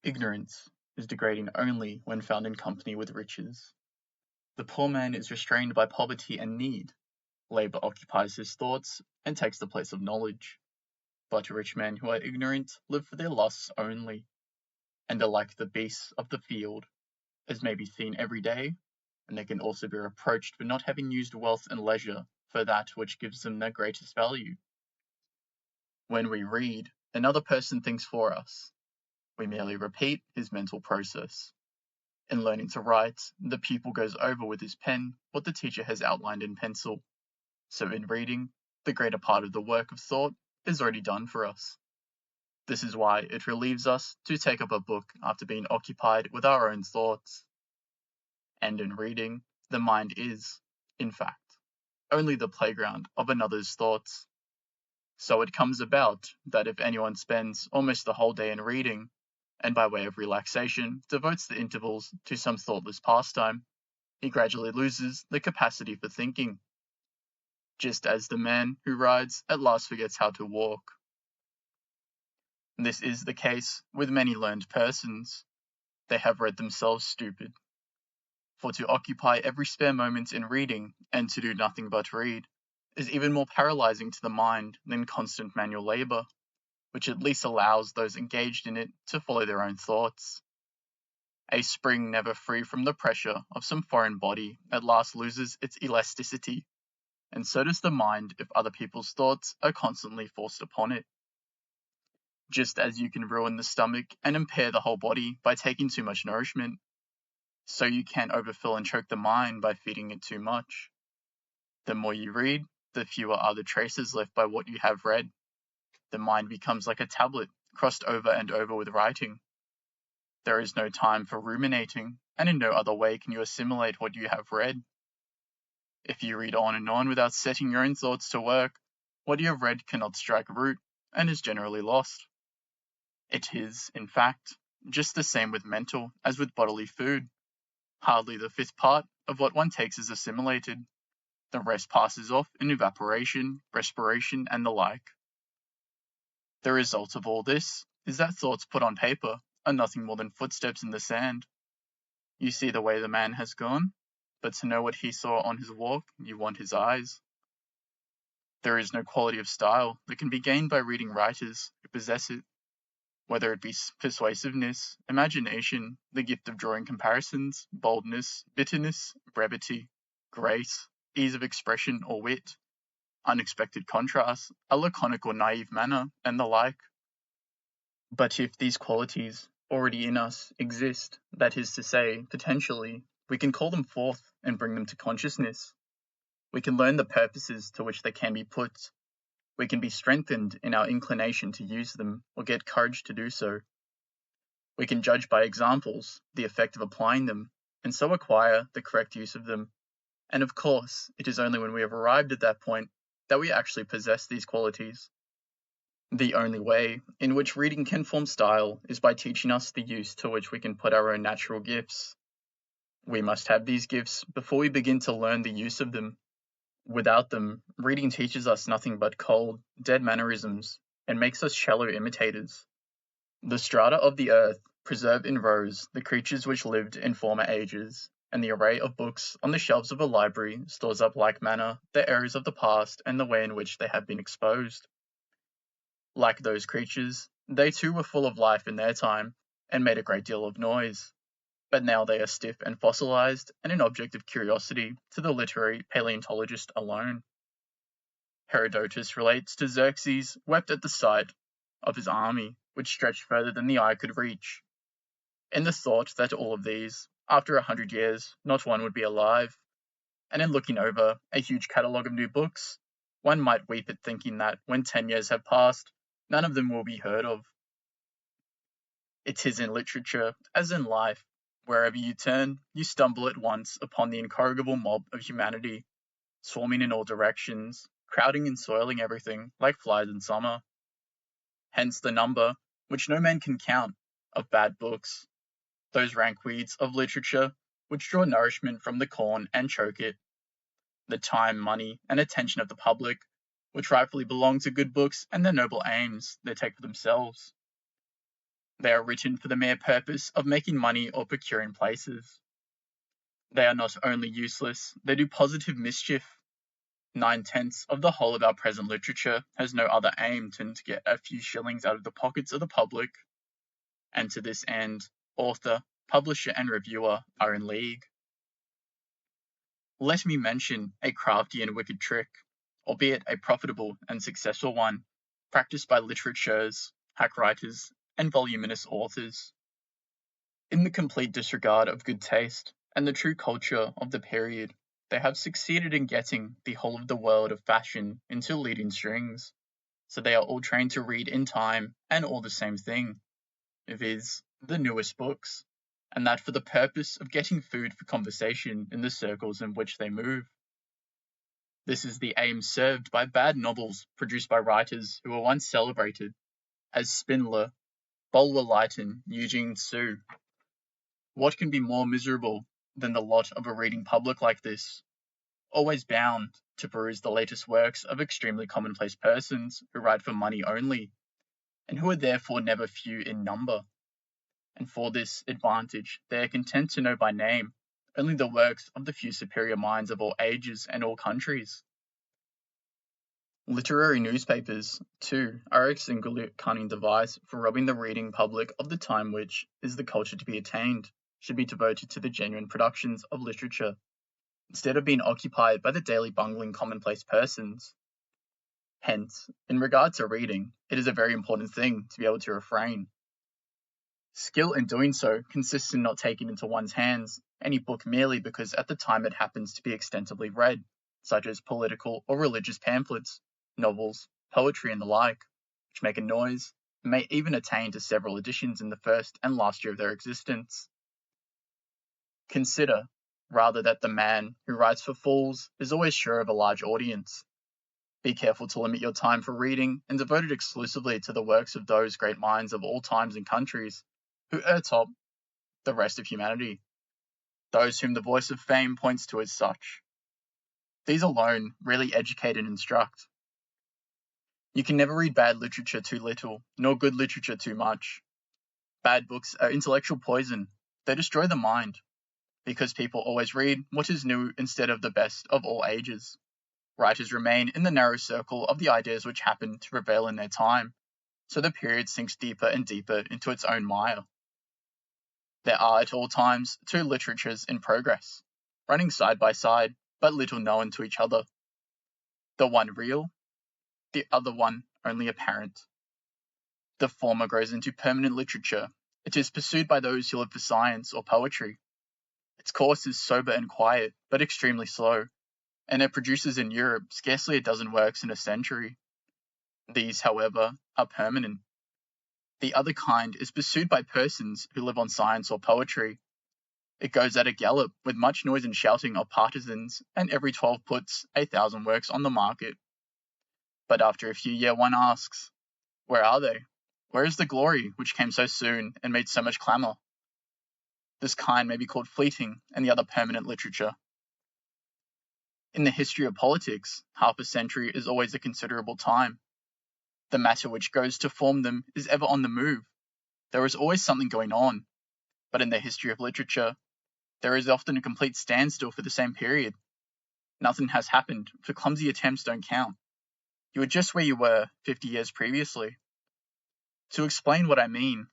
Ignorance is degrading only when found in company with riches. The poor man is restrained by poverty and need. Labor occupies his thoughts and takes the place of knowledge. But rich men who are ignorant live for their lusts only, and are like the beasts of the field, as may be seen every day, and they can also be reproached for not having used wealth and leisure for that which gives them their greatest value. When we read, another person thinks for us. We merely repeat his mental process. In learning to write, the pupil goes over with his pen what the teacher has outlined in pencil. So in reading, the greater part of the work of thought is already done for us. This is why it relieves us to take up a book after being occupied with our own thoughts. And in reading, the mind is, in fact, only the playground of another's thoughts. So it comes about that if anyone spends almost the whole day in reading, and by way of relaxation devotes the intervals to some thoughtless pastime, he gradually loses the capacity for thinking, just as the man who rides at last forgets how to walk. This is the case with many learned persons. They have read themselves stupid. For to occupy every spare moment in reading, and to do nothing but read, is even more paralyzing to the mind than constant manual labor, which at least allows those engaged in it to follow their own thoughts. A spring never free from the pressure of some foreign body at last loses its elasticity, and so does the mind if other people's thoughts are constantly forced upon it. Just as you can ruin the stomach and impair the whole body by taking too much nourishment, so you can overfill and choke the mind by feeding it too much. The more you read, the fewer are the traces left by what you have read. The mind becomes like a tablet, crossed over and over with writing. There is no time for ruminating, and in no other way can you assimilate what you have read. If you read on and on without setting your own thoughts to work, what you have read cannot strike root, and is generally lost. It is, in fact, just the same with mental as with bodily food. Hardly the fifth part of what one takes is assimilated. The rest passes off in evaporation, respiration, and the like. The result of all this is that thoughts put on paper are nothing more than footsteps in the sand. You see the way the man has gone, but to know what he saw on his walk, you want his eyes. There is no quality of style that can be gained by reading writers who possess it, whether it be persuasiveness, imagination, the gift of drawing comparisons, boldness, bitterness, brevity, grace, ease of expression or wit, unexpected contrast, a laconic or naive manner, and the like. But if these qualities already in us exist, that is to say, potentially, we can call them forth and bring them to consciousness. We can learn the purposes to which they can be put. We can be strengthened in our inclination to use them or get courage to do so. We can judge by examples the effect of applying them, and so acquire the correct use of them. And of course, it is only when we have arrived at that point that we actually possess these qualities. The only way in which reading can form style is by teaching us the use to which we can put our own natural gifts. We must have these gifts before we begin to learn the use of them. Without them, reading teaches us nothing but cold, dead mannerisms, and makes us shallow imitators. The strata of the earth preserve in rows the creatures which lived in former ages, and the array of books on the shelves of a library stores up like manner the errors of the past and the way in which they have been exposed. Like those creatures, they too were full of life in their time, and made a great deal of noise. But now they are stiff and fossilized, and an object of curiosity to the literary paleontologist alone. Herodotus relates to Xerxes wept at the sight of his army, which stretched further than the eye could reach. In the thought that all of these, after 100 years, not one would be alive, and in looking over a huge catalogue of new books, one might weep at thinking that when 10 years have passed, none of them will be heard of. It is in literature, as in life, wherever you turn, you stumble at once upon the incorrigible mob of humanity, swarming in all directions, crowding and soiling everything like flies in summer. Hence the number, which no man can count, of bad books, those rank weeds of literature which draw nourishment from the corn and choke it, the time, money, and attention of the public, which rightfully belong to good books and the noble aims they take for themselves. They are written for the mere purpose of making money or procuring places. They are not only useless, they do positive mischief. 9/10 of the whole of our present literature has no other aim than to get a few shillings out of the pockets of the public, and to this end, author, publisher, and reviewer are in league. Let me mention a crafty and wicked trick, albeit a profitable and successful one, practiced by literateurs, hack writers, and voluminous authors. In the complete disregard of good taste and the true culture of the period, they have succeeded in getting the whole of the world of fashion into leading strings, so they are all trained to read in time and all the same thing, viz., the newest books, and that for the purpose of getting food for conversation in the circles in which they move. This is the aim served by bad novels produced by writers who were once celebrated as Spindler, Bulwer Lytton, Eugene Sue. What can be more miserable than the lot of a reading public like this, always bound to peruse the latest works of extremely commonplace persons who write for money only, and who are therefore never few in number? And for this advantage they are content to know by name only the works of the few superior minds of all ages and all countries. Literary newspapers, too, are a singular cunning device for robbing the reading public of the time which, is the culture to be attained, should be devoted to the genuine productions of literature, instead of being occupied by the daily bungling commonplace persons. Hence, in regard to reading, it is a very important thing to be able to refrain. Skill in doing so consists in not taking into one's hands any book merely because at the time it happens to be extensively read, such as political or religious pamphlets, novels, poetry, and the like, which make a noise, and may even attain to several editions in the first and last year of their existence. Consider, rather, that the man who writes for fools is always sure of a large audience. Be careful to limit your time for reading and devote it exclusively to the works of those great minds of all times and countries, who o'ertop the rest of humanity, those whom the voice of fame points to as such. These alone really educate and instruct. You can never read bad literature too little, nor good literature too much. Bad books are intellectual poison. They destroy the mind, because people always read what is new instead of the best of all ages. Writers remain in the narrow circle of the ideas which happen to prevail in their time, so the period sinks deeper and deeper into its own mire. There are at all times two literatures in progress, running side by side, but little known to each other. The one real, the other one only apparent. The former grows into permanent literature. It is pursued by those who live for science or poetry. Its course is sober and quiet, but extremely slow, and it produces in Europe scarcely a dozen works in a century. These, however, are permanent. The other kind is pursued by persons who live on science or poetry. It goes at a gallop with much noise and shouting of partisans, and every 12 puts 1,000 works on the market. But after a few years one asks, where are they? Where is the glory which came so soon and made so much clamour? This kind may be called fleeting, and the other permanent literature. In the history of politics, half a century is always a considerable time. The matter which goes to form them is ever on the move. There is always something going on. But in the history of literature, there is often a complete standstill for the same period. Nothing has happened, for clumsy attempts don't count. You are just where you were 50 years previously. To explain what I mean,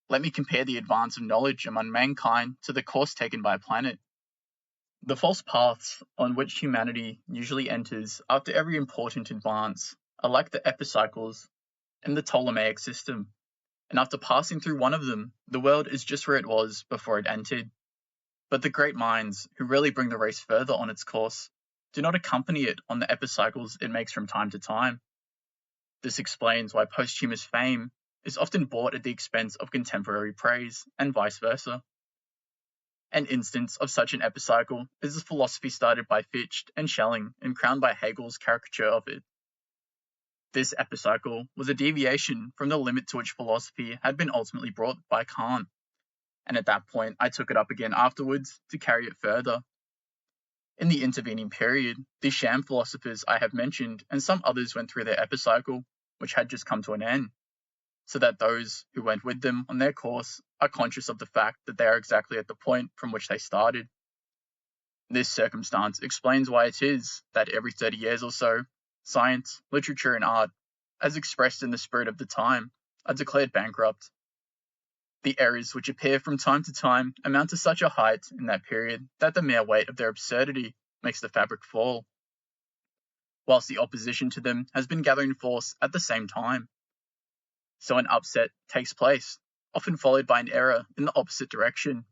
let me compare the advance of knowledge among mankind to the course taken by a planet. The false paths on which humanity usually enters after every important advance are like the epicycles in the Ptolemaic system, and after passing through one of them, the world is just where it was before it entered. But the great minds, who really bring the race further on its course, do not accompany it on the epicycles it makes from time to time. This explains why posthumous fame is often bought at the expense of contemporary praise, and vice versa. An instance of such an epicycle is the philosophy started by Fichte and Schelling and crowned by Hegel's caricature of it. This epicycle was a deviation from the limit to which philosophy had been ultimately brought by Kant, and at that point I took it up again afterwards to carry it further. In the intervening period, the sham philosophers I have mentioned and some others went through their epicycle, which had just come to an end. so that those who went with them on their course are conscious of the fact that they are exactly at the point from which they started. This circumstance explains why it is that every 30 years or so, science, literature, and art, as expressed in the spirit of the time, are declared bankrupt. The errors which appear from time to time amount to such a height in that period that the mere weight of their absurdity makes the fabric fall, whilst the opposition to them has been gathering force at the same time. So an upset takes place, often followed by an error in the opposite direction.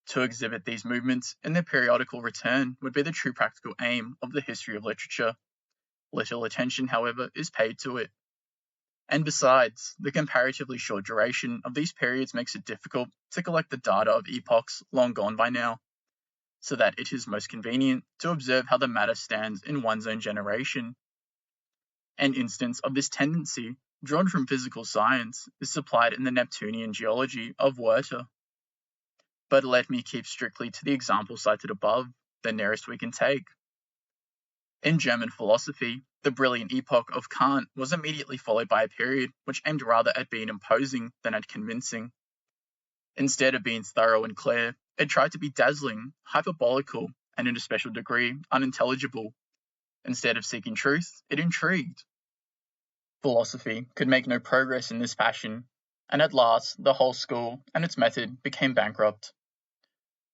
To exhibit these movements in their periodical return would be the true practical aim of the history of literature. Little attention, however, is paid to it. And besides, the comparatively short duration of these periods makes it difficult to collect the data of epochs long gone by now, so that it is most convenient to observe how the matter stands in one's own generation. An instance of this tendency, drawn from physical science, is supplied in the Neptunian geology of Werther. But let me keep strictly to the example cited above, the nearest we can take. In German philosophy, the brilliant epoch of Kant was immediately followed by a period which aimed rather at being imposing than at convincing. Instead of being thorough and clear, it tried to be dazzling, hyperbolical, and in a special degree, unintelligible. Instead of seeking truth, it intrigued. Philosophy could make no progress in this fashion, and at last the whole school and its method became bankrupt.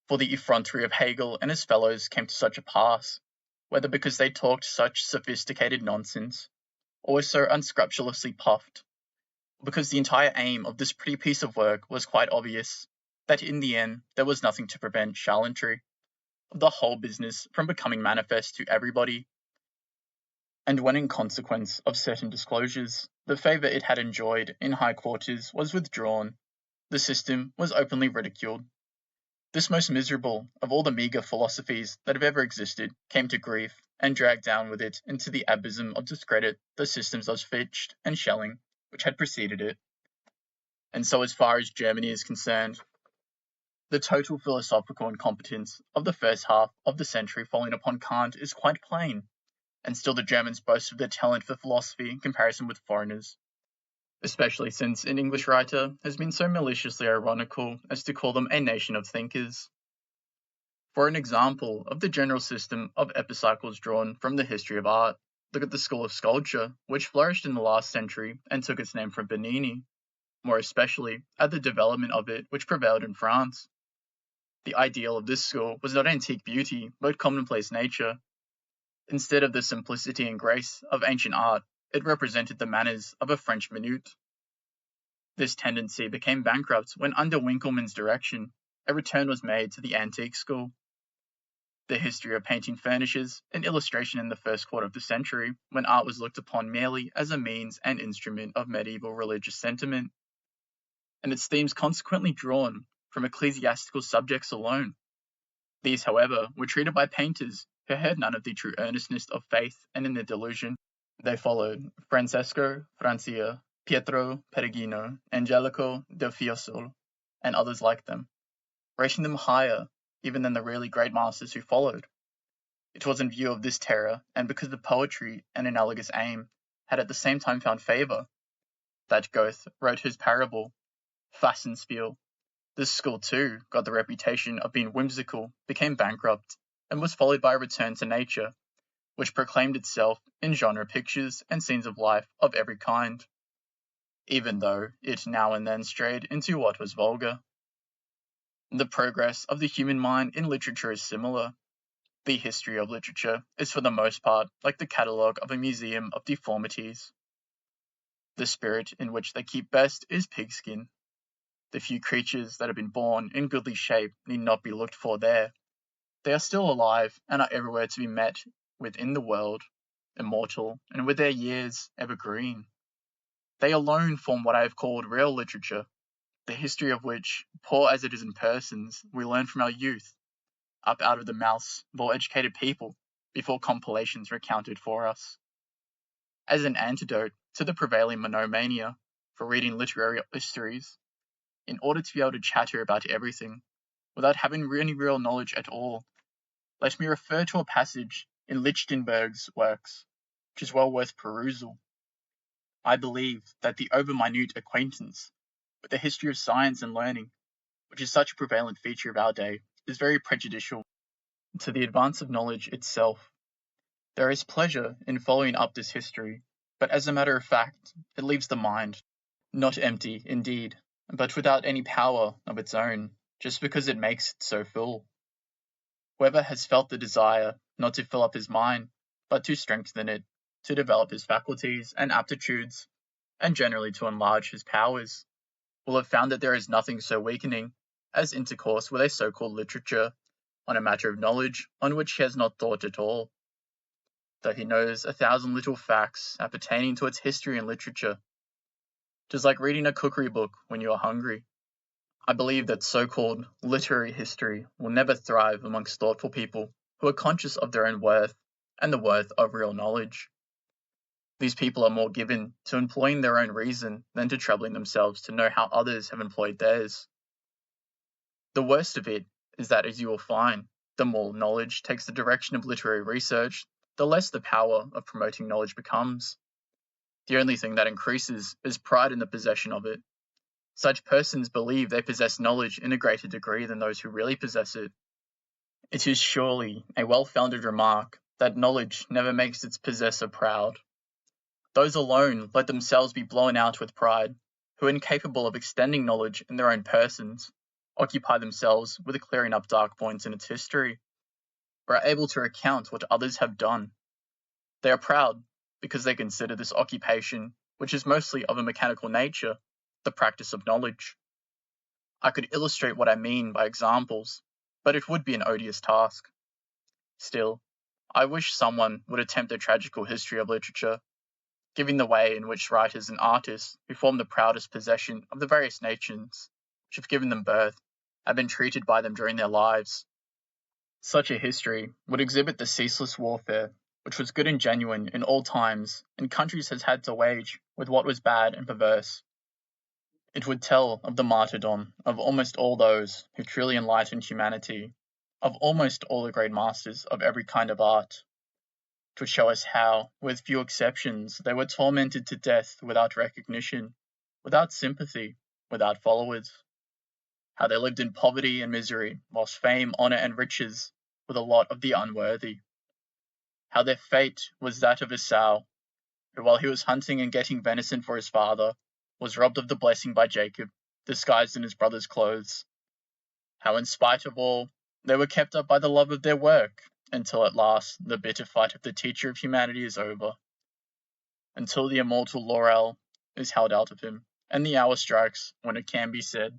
For the effrontery of Hegel and his fellows came to such a pass, whether because they talked such sophisticated nonsense, or were so unscrupulously puffed, or because the entire aim of this pretty piece of work was quite obvious, that in the end there was nothing to prevent charlantry of the whole business from becoming manifest to everybody. And when in consequence of certain disclosures, the favour it had enjoyed in high quarters was withdrawn, the system was openly ridiculed. This most miserable of all the meagre philosophies that have ever existed came to grief and dragged down with it into the abysm of discredit the systems of Fichte and Schelling which had preceded it. And so as far as Germany is concerned, the total philosophical incompetence of the first half of the century following upon Kant is quite plain, and still the Germans boast of their talent for philosophy in comparison with foreigners, especially since an English writer has been so maliciously ironical as to call them a nation of thinkers. For an example of the general system of epicycles drawn from the history of art, look at the school of sculpture, which flourished in the last century and took its name from Bernini, more especially at the development of it which prevailed in France. The ideal of this school was not antique beauty, but commonplace nature. Instead of the simplicity and grace of ancient art, it represented the manners of a French minute. This tendency became bankrupt when, under Winckelmann's direction, a return was made to the antique school. The history of painting furnishes an illustration in the first quarter of the century, when art was looked upon merely as a means and instrument of medieval religious sentiment, and its themes consequently drawn from ecclesiastical subjects alone. These, however, were treated by painters who had none of the true earnestness of faith, and in their delusion, they followed Francesco Francia, Pietro Perugino, Angelico del Fiesole, and others like them, rating them higher even than the really great masters who followed. It was in view of this terror, and because the poetry and analogous aim had at the same time found favour, that Goethe wrote his parable, Fassenspiel. This school too got the reputation of being whimsical, became bankrupt, and was followed by a return to nature, which proclaimed itself in genre pictures and scenes of life of every kind, even though it now and then strayed into what was vulgar. The progress of the human mind in literature is similar. The history of literature is for the most part like the catalogue of a museum of deformities. The spirit in which they keep best is pigskin. The few creatures that have been born in goodly shape need not be looked for there. They are still alive and are everywhere to be met with in the world, immortal, and with their years evergreen. They alone form what I have called real literature, the history of which, poor as it is in persons, we learn from our youth, up out of the mouths of all educated people, before compilations recounted for us. As an antidote to the prevailing monomania for reading literary histories, in order to be able to chatter about everything, without having any real knowledge at all, let me refer to a passage in Lichtenberg's works, which is well worth perusal. I believe that the over-minute acquaintance with the history of science and learning, which is such a prevalent feature of our day, is very prejudicial to the advance of knowledge itself. There is pleasure in following up this history, but as a matter of fact, it leaves the mind not empty, indeed, but without any power of its own, just because it makes it so full. Whoever has felt the desire not to fill up his mind, but to strengthen it, to develop his faculties and aptitudes, and generally to enlarge his powers, will have found that there is nothing so weakening as intercourse with a so-called literature on a matter of knowledge on which he has not thought at all, though he knows 1,000 little facts appertaining to its history and literature. 'Tis like reading a cookery book when you are hungry. I believe that so-called literary history will never thrive amongst thoughtful people who are conscious of their own worth and the worth of real knowledge. These people are more given to employing their own reason than to troubling themselves to know how others have employed theirs. The worst of it is that, as you will find, the more knowledge takes the direction of literary research, the less the power of promoting knowledge becomes. The only thing that increases is pride in the possession of it. Such persons believe they possess knowledge in a greater degree than those who really possess it. It is surely a well-founded remark that knowledge never makes its possessor proud. Those alone let themselves be blown out with pride, who are incapable of extending knowledge in their own persons, occupy themselves with clearing up dark points in its history, or are able to recount what others have done. They are proud because they consider this occupation, which is mostly of a mechanical nature, the practice of knowledge. I could illustrate what I mean by examples, but it would be an odious task. Still, I wish someone would attempt a tragical history of literature, giving the way in which writers and artists who form the proudest possession of the various nations which have given them birth have been treated by them during their lives. Such a history would exhibit the ceaseless warfare which was good and genuine in all times and countries has had to wage with what was bad and perverse. It would tell of the martyrdom of almost all those who truly enlightened humanity, of almost all the great masters of every kind of art. It would show us how, with few exceptions, they were tormented to death without recognition, without sympathy, without followers. How they lived in poverty and misery, whilst fame, honour, and riches were the lot of the unworthy. How their fate was that of Esau, who, while he was hunting and getting venison for his father, was robbed of the blessing by Jacob, disguised in his brother's clothes. How, in spite of all, they were kept up by the love of their work, until at last the bitter fight of the teacher of humanity is over. Until the immortal laurel is held out of him, and the hour strikes when it can be said,